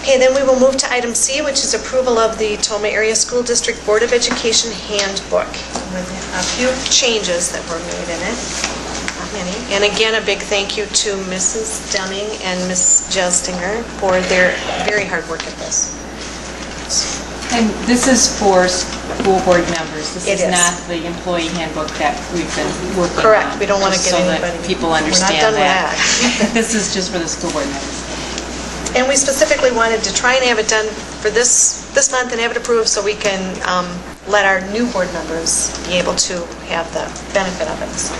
Okay, then we will move to item C, which is approval of the Tomah Area School District Board of Education Handbook with a few changes that were made in it. Not many. And again, a big thank you to Mrs. Dunning and Ms. Jestinger for their very hard work at this. And this is for school board members. This is not the employee handbook that we've been working on. Correct. We don't want to get so anybody. That people understand We're not done that. with that. This is just for the school board members. And we specifically wanted to try and have it done for this month and have it approved so we can let our new board members be able to have the benefit of it. So.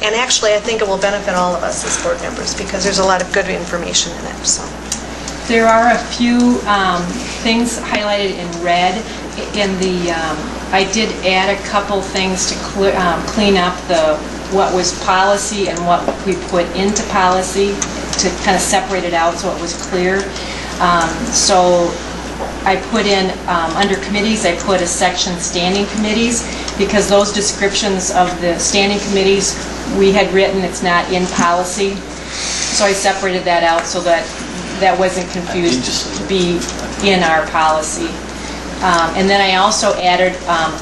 And actually, I think it will benefit all of us as board members because there's a lot of good information in it. So. There are a few things highlighted in red. I did add a couple things to clean up what was policy and what we put into policy to kind of separate it out so it was clear. So I put in, under committees, I put a section standing committees because those descriptions of the standing committees we had written, it's not in policy. So I separated that out so that wasn't confused to be in our policy. And then I also added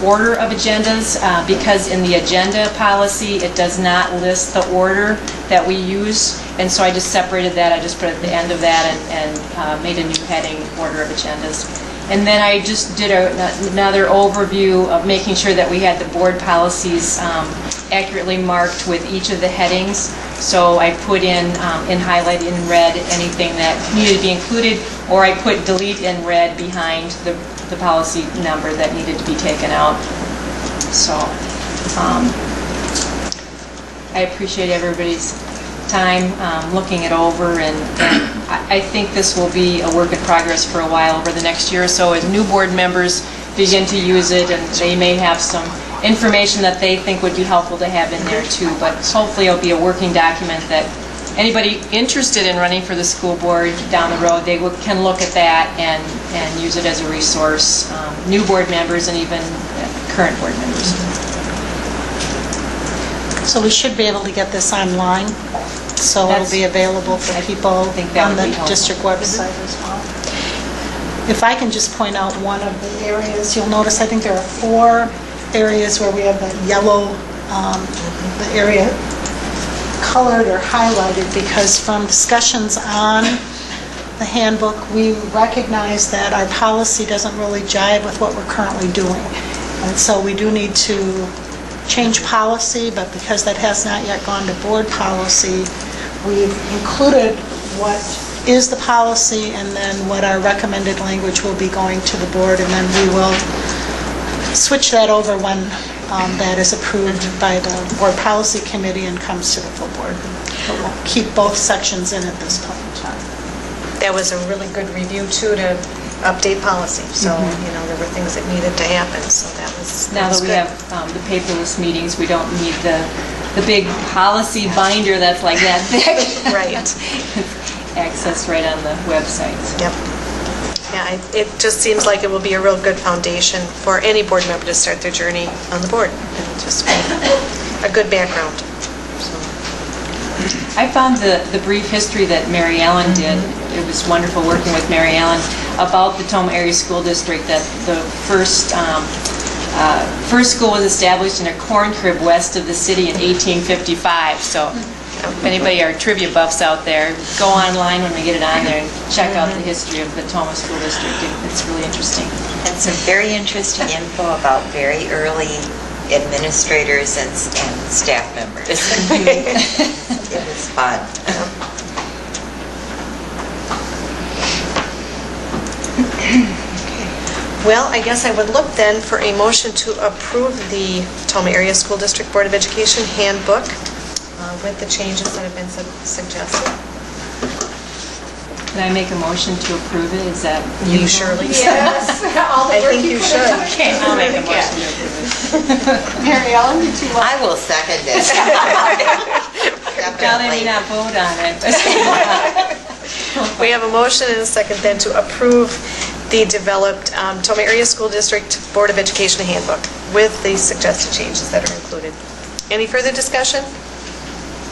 order of agendas because in the agenda policy it does not list the order that we use, and so I just separated that. I just put it at the end of that and made a new heading, order of agendas. And then I just did another overview of making sure that we had the board policies accurately marked with each of the headings. So I put in highlight in red anything that needed to be included, or I put delete in red behind the policy number that needed to be taken out. So I appreciate everybody's time looking it over, and I think this will be a work in progress for a while over the next year or so as new board members begin to use it, and they may have some information that they think would be helpful to have in there too, but hopefully it'll be a working document that anybody interested in running for the school board down the road, they can look at that and use it as a resource, new board members and even current board members. So we should be able to get this online, so it'll be available for people on the district website as well. If I can just point out one of the areas, you'll notice I think there are 4 areas where we have the yellow, the area colored or highlighted, because from discussions on the handbook, we recognize that our policy doesn't really jive with what we're currently doing. And so we do need to change policy, but because that has not yet gone to board policy, we've included what is the policy and then what our recommended language will be going to the board, and then we will switch that over when that is approved by the board policy committee and comes to the full board. But we'll keep both sections in at this point in time. That was a really good review too to update policy. So there were things that needed to happen. So that was now that we have the paperless meetings, we don't need the big policy binder that's like that thick. Right. Access right on the website. Yep. Yeah, it just seems like it will be a real good foundation for any board member to start their journey on the board. It'll just be a good background. So. I found the brief history that Mary Ellen did. It was wonderful working with Mary Ellen about the Tomah Area School District, that the first school was established in a corn crib west of the city in 1855. So if anybody are trivia buffs out there, go online when we get it on there and check out the history of the Tomah School District. It's really interesting. And some very interesting info about very early administrators and staff members. It was fun. Well, I guess I would look then for a motion to approve the Tomah Area School District Board of Education handbook with the changes that have been suggested. Can I make a motion to approve it? Is that you surely yes. All the I think you should. Okay, I'll make a motion to approve it. Mary Ellen, did you want? I will second it. Now they may not vote on it. We have a motion and a second then to approve the developed Tomah Area School District Board of Education handbook with the suggested changes that are included. Any further discussion?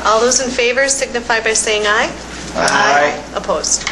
All those in favor signify by saying aye. Aye. Opposed?